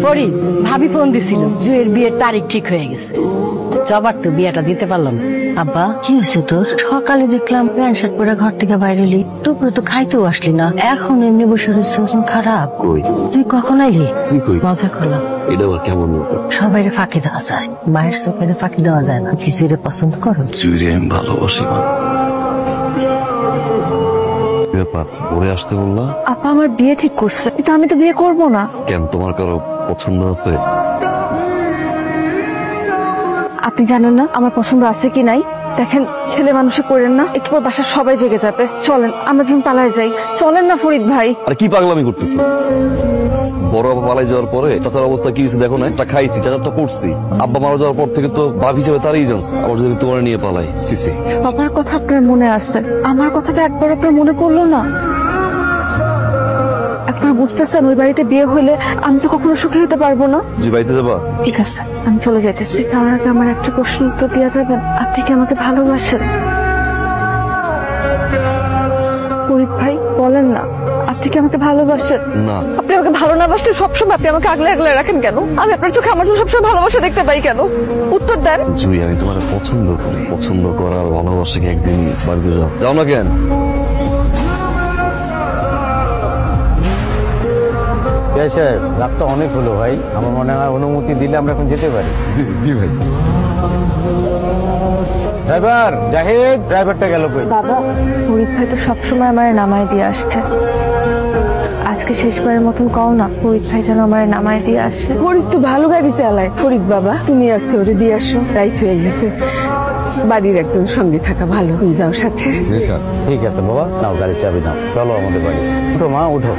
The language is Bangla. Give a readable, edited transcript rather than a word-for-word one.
ফরিদ, ভাবি ফোন দিছিল, জুয়ের বিয়ের তারিখ ঠিক হয়ে গেছে। জবার তো বিয়েটা দিতে পারলাম। আব্বা, কি হয়েছে তোর? সকালে দেখলাম প্যান্ট শার্ট পরে ঘর থেকে বাইরে এলি, দুপুরে তো খাইতেও আসলি না, এখন এমনি বসে রয়েছিস খারাপ। তুই কখন আইলি? মজা করলাম। এটা আবার কেমন? সবাই ফাঁকি দেওয়া যায়, মায়ের চোখে ফাঁকি দেওয়া যায় না। কিছু পছন্দ করো? জুইরে আমি ভালোবাসি। আসতে বললা? আপা আমার বিয়ে ঠিক করছে, কিন্তু আমি তো বিয়ে করবো না। কেন, তোমার কারো পছন্দ আছে? আপনি জানেন না আমার পছন্দ আছে কি নাই? দেখেন, ছেলে মানুষে করেন না, একটু পর বাসার সবাই জেগে যাবে। চলেন আমরা যখন পালায় যাই। চলেন না ফরিদ ভাই। আর কি পাগলামি করতেছো? বড় আব্বা পালাই যাওয়ার পরে চাচার অবস্থা কি হয়েছে দেখো না? একটা খাইছি, চাচার তো করছি। আব্বা মারা যাওয়ার পর থেকে তো বাপ হিসেবে তারই জানছে, আবার যদি তোমার নিয়ে পালাই। সিসি, আমার কথা আপনার মনে আছে, আমার কথাটা একবার আপনার মনে পড়লো না? আপনার বুঝতেছেন ওই বাড়িতে বিয়ে হইলে আমি তো কখনো সুখী হতে পারবো না। জি, বাড়িতে যাবা? ঠিক আছে, আমি চলে যাইতেছি। তার আগে আমার একটা প্রশ্ন উত্তর দেওয়া যাবেন? আপনি কি আমাকে ভালোবাসেন? ফরিদ ভাই বলেন না, আপনি কি আমাকে ভালোবাসেন? না। আপনি আমাকে ভালো না বাসলে সবসময় আপনি আমাকে আগলে আগলে রাখেন কেন? আমি আপনার চোখে আমার চোখে সবসময় ভালোবাসা দেখতে পাই কেন? উত্তর দেন। জুই, আমি তোমার পছন্দ করি। পছন্দ করার ভালোবাসাকে একদিন বাড়িতে যাও। যাও না কেন? রাত তো অনেক হলো ভাই, আমার মনে হয় অনুমতি দিলে আমরা এখন যেতে পারি। জি ভাই। ড্রাইভার জাহিদ, ড্রাইভারটা গেল কই? বাবা, ফরিদ ভাই তো সবসময় আমার নামায় দিয়ে আসছে, আজকে শেষবারের মতন কও না ফরিদ ভাই যেন আমার নামায় দিয়ে আসে। ফরিদ তো ভালো গাড়ি চালায়। ফরিদ বাবা, তুমি আজকে ওরে দিয়ে আসো, তাই হয়ে গেছে। বাড়ির একজন সঙ্গে থাকা ভালো, তুমি যাও সাথে। ঠিক আছে বাবা, নাও গাড়ির চাবি নাও, চলো আমাদের বাড়ি। উঠো মা, উঠো।